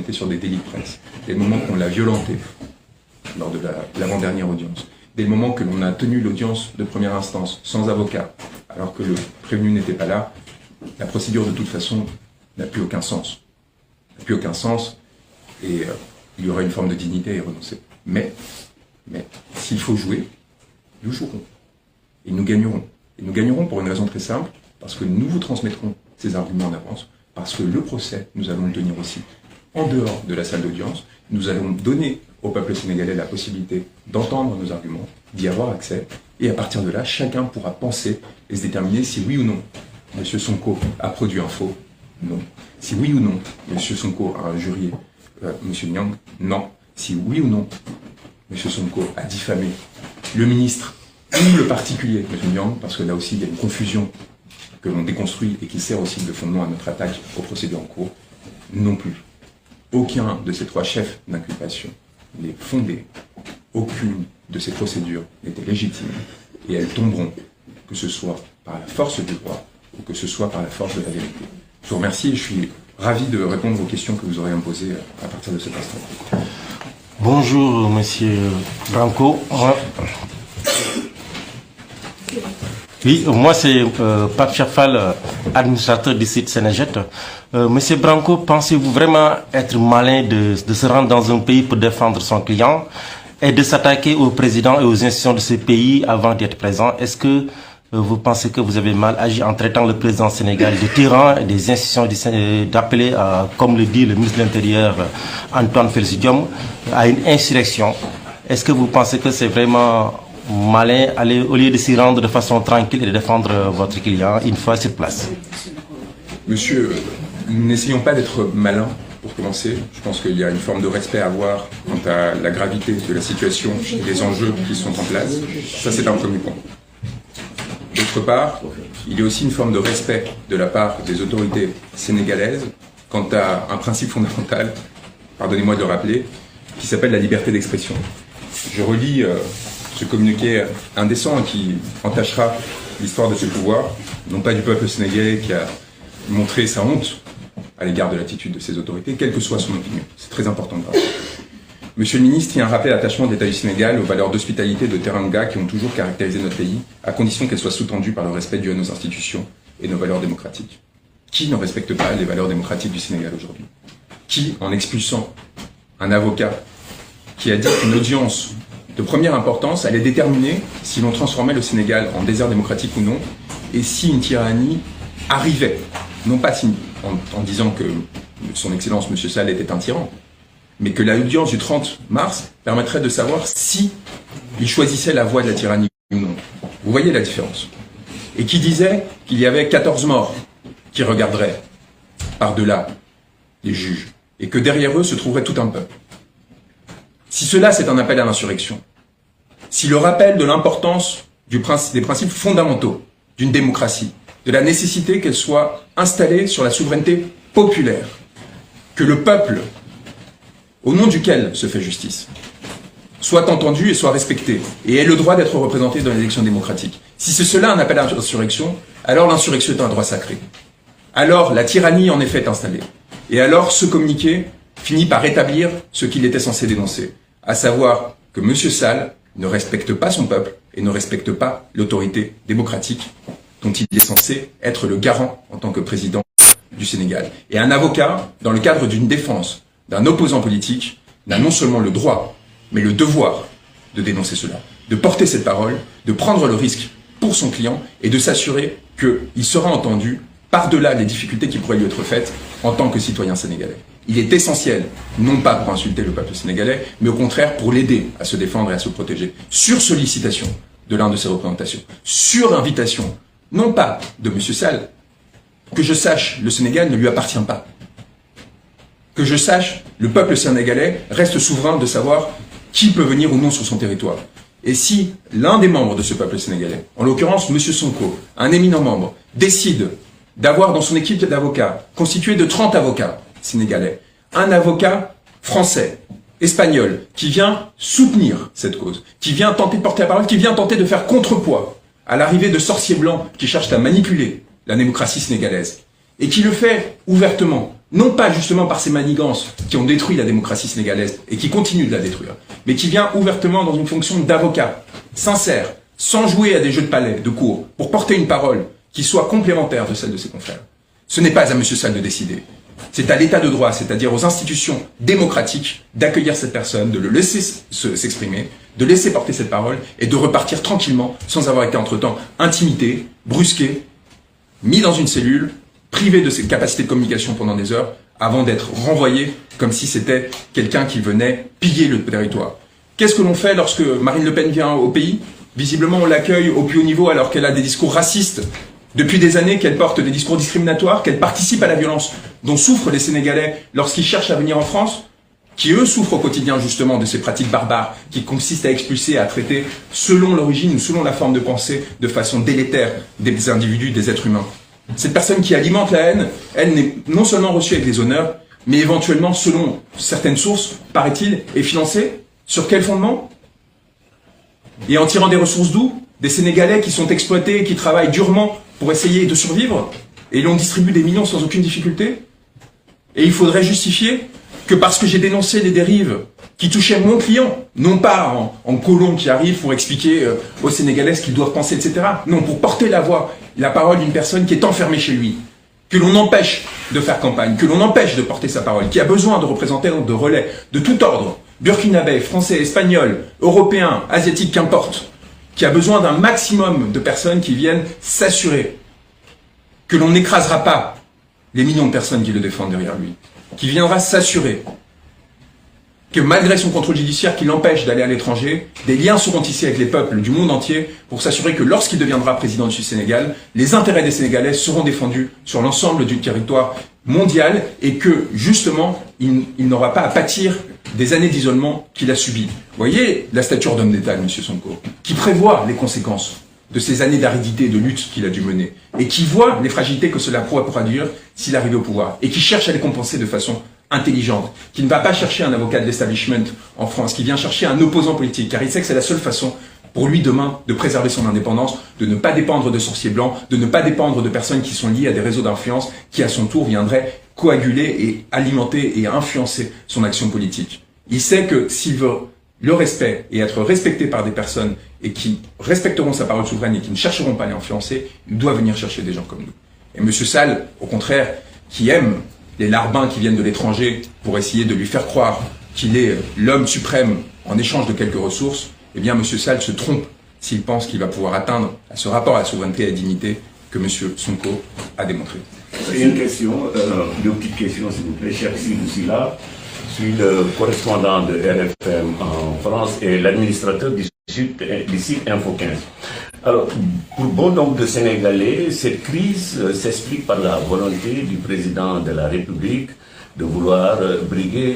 était sur des délits de presse, dès le moment qu'on l'a violenté lors de l'avant-dernière audience, dès le moment que l'on a tenu l'audience de première instance sans avocat, alors que le prévenu n'était pas là, la procédure de toute façon n'a plus aucun sens. N'a plus aucun sens et il y aura une forme de dignité à y renoncer. Mais s'il faut jouer, nous jouerons. Et nous gagnerons. Et nous gagnerons pour une raison très simple, parce que nous vous transmettrons ces arguments en avance, parce que le procès, nous allons le tenir aussi en dehors de la salle d'audience. Nous allons donner au peuple sénégalais la possibilité d'entendre nos arguments, d'y avoir accès, et à partir de là, chacun pourra penser et se déterminer si oui ou non M. Sonko a produit un faux, non. Si oui ou non M. Sonko a injurié M. Nyang, non. Si oui ou non M. Sonko a diffamé le ministre ou le particulier M. Nyang, parce que là aussi il y a une confusion que l'on déconstruit et qui sert aussi de fondement à notre attaque aux procédures en cours, non plus. Aucun de ces trois chefs d'inculpation n'est fondé, aucune de ces procédures n'était légitime, et elles tomberont, que ce soit par la force du droit ou que ce soit par la force de la vérité. Je vous remercie et je suis ravi de répondre aux questions que vous aurez à me poser à partir de cet instant. Bonjour, monsieur Branco. Oui, moi c'est Pape Chafal, administrateur du site Sénéjet. Monsieur Branco, pensez-vous vraiment être malin de se rendre dans un pays pour défendre son client et de s'attaquer au président et aux institutions de ce pays avant d'être présent? Est-ce que vous pensez que vous avez mal agi en traitant le président sénégalais de tyran et des institutions d'appeler, comme le dit le ministre de l'Intérieur Antoine Félix Diome, à une insurrection? Est-ce que vous pensez que c'est vraiment malin aller, au lieu de s'y rendre de façon tranquille et de défendre votre client une fois sur place? Monsieur, nous n'essayons pas d'être malins pour commencer. Je pense qu'il y a une forme de respect à avoir quant à la gravité de la situation et des enjeux qui sont en place. Ça, c'est un premier point. D'autre part, il y a aussi une forme de respect de la part des autorités sénégalaises quant à un principe fondamental, pardonnez-moi de le rappeler, qui s'appelle la liberté d'expression. Je relis ce communiqué indécent qui entachera l'histoire de ce pouvoir, non pas du peuple sénégalais qui a montré sa honte à l'égard de l'attitude de ses autorités, quelle que soit son opinion. C'est très important de rappeler. Monsieur le ministre, il y a un rappel à l'attachement de l'État du Sénégal aux valeurs d'hospitalité de Teranga qui ont toujours caractérisé notre pays, à condition qu'elles soient sous-tendues par le respect dû à nos institutions et nos valeurs démocratiques. Qui ne respecte pas les valeurs démocratiques du Sénégal aujourd'hui? Qui, en expulsant un avocat qui a dit qu'une audience de première importance allait déterminer si l'on transformait le Sénégal en désert démocratique ou non, et si une tyrannie arrivait, non pas en disant que son Excellence M. Sall était un tyran, mais que l'audience du 30 mars permettrait de savoir si il choisissait la voie de la tyrannie ou non. Vous voyez la différence. Et qui disait qu'il y avait 14 morts qui regarderaient par-delà les juges, et que derrière eux se trouverait tout un peuple. Si cela c'est un appel à l'insurrection, si le rappel de l'importance des principes fondamentaux d'une démocratie, de la nécessité qu'elle soit installée sur la souveraineté populaire, que le peuple, au nom duquel se fait justice, soit entendu et soit respecté, et ait le droit d'être représenté dans les élections démocratiques. Si c'est cela un appel à l'insurrection, alors l'insurrection est un droit sacré. Alors la tyrannie en effet est installée. Et alors ce communiqué finit par établir ce qu'il était censé dénoncer, à savoir que M. Sall ne respecte pas son peuple et ne respecte pas l'autorité démocratique dont il est censé être le garant en tant que président du Sénégal. Et un avocat, dans le cadre d'une défense d'un opposant politique, n'a non seulement le droit, mais le devoir de dénoncer cela, de porter cette parole, de prendre le risque pour son client et de s'assurer qu'il sera entendu par-delà les difficultés qui pourraient lui être faites en tant que citoyen sénégalais. Il est essentiel, non pas pour insulter le peuple sénégalais, mais au contraire pour l'aider à se défendre et à se protéger, sur sollicitation de l'un de ses représentations, sur invitation, non pas de M. Sall, que je sache, le Sénégal ne lui appartient pas. Que je sache, le peuple sénégalais reste souverain de savoir qui peut venir ou non sur son territoire. Et si l'un des membres de ce peuple sénégalais, en l'occurrence M. Sonko, un éminent membre, décide d'avoir dans son équipe d'avocats, constituée de 30 avocats sénégalais, un avocat français, espagnol, qui vient soutenir cette cause, qui vient tenter de porter la parole, qui vient tenter de faire contrepoids à l'arrivée de sorciers blancs qui cherchent à manipuler la démocratie sénégalaise, et qui le fait ouvertement, non pas justement par ces manigances qui ont détruit la démocratie sénégalaise et qui continuent de la détruire, mais qui vient ouvertement dans une fonction d'avocat, sincère, sans jouer à des jeux de palais, de cour, pour porter une parole qui soit complémentaire de celle de ses confrères. Ce n'est pas à M. Sall de décider. C'est à l'état de droit, c'est-à-dire aux institutions démocratiques, d'accueillir cette personne, de le laisser s'exprimer, de laisser porter cette parole et de repartir tranquillement sans avoir été entre-temps intimidé, brusqué, mis dans une cellule, privé de ses capacités de communication pendant des heures, avant d'être renvoyé comme si c'était quelqu'un qui venait piller le territoire. Qu'est-ce que l'on fait lorsque Marine Le Pen vient au pays? Visiblement, on l'accueille au plus haut niveau alors qu'elle a des discours racistes. Depuis des années qu'elle porte des discours discriminatoires, qu'elle participe à la violence dont souffrent les Sénégalais lorsqu'ils cherchent à venir en France, qui eux souffrent au quotidien justement de ces pratiques barbares qui consistent à expulser, à traiter selon l'origine ou selon la forme de pensée de façon délétère des individus, des êtres humains. Cette personne qui alimente la haine, elle n'est non seulement reçue avec des honneurs, mais éventuellement, selon certaines sources, paraît-il, est financée. Sur quel fondement? Et en tirant des ressources d'où? Des Sénégalais qui sont exploités, qui travaillent durement pour essayer de survivre, et l'on distribue des millions sans aucune difficulté. Et il faudrait justifier que parce que j'ai dénoncé les dérives qui touchaient mon client, non pas en colon qui arrive pour expliquer aux Sénégalais ce qu'ils doivent penser, etc. Non, pour porter la voix, la parole d'une personne qui est enfermée chez lui, que l'on empêche de faire campagne, que l'on empêche de porter sa parole, qui a besoin de représentants de relais de tout ordre, burkinabé, français, espagnol, européen, asiatique, qu'importe, qui a besoin d'un maximum de personnes qui viennent s'assurer que l'on n'écrasera pas les millions de personnes qui le défendent derrière lui, qui viendra s'assurer que malgré son contrôle judiciaire qui l'empêche d'aller à l'étranger, des liens seront tissés avec les peuples du monde entier pour s'assurer que lorsqu'il deviendra président du Sénégal, les intérêts des Sénégalais seront défendus sur l'ensemble du territoire mondial et que, justement, il n'aura pas à pâtir des années d'isolement qu'il a subies. Vous voyez la stature d'homme d'État, M. Sonko, qui prévoit les conséquences de ces années d'aridité et de lutte qu'il a dû mener, et qui voit les fragilités que cela pourrait produire s'il arrivait au pouvoir, et qui cherche à les compenser de façon intelligente, qui ne va pas chercher un avocat de l'establishment en France, qui vient chercher un opposant politique, car il sait que c'est la seule façon pour lui demain de préserver son indépendance, de ne pas dépendre de sorciers blancs, de ne pas dépendre de personnes qui sont liées à des réseaux d'influence qui à son tour viendraient coaguler et alimenter et influencer son action politique. Il sait que s'il veut le respect et être respecté par des personnes et qui respecteront sa parole souveraine et qui ne chercheront pas à l'influencer, il doit venir chercher des gens comme nous. Et M. Sall, au contraire, qui aime les larbins qui viennent de l'étranger pour essayer de lui faire croire qu'il est l'homme suprême en échange de quelques ressources, eh bien M. Sall se trompe s'il pense qu'il va pouvoir atteindre à ce rapport à la souveraineté et à la dignité que M. Sonko a démontré. Une question, deux petites questions s'il vous plaît, cher Silla. Je suis le correspondant de RFM en France et l'administrateur du site Info 15. Alors, pour bon nombre de Sénégalais, cette crise s'explique par la volonté du président de la République de vouloir briguer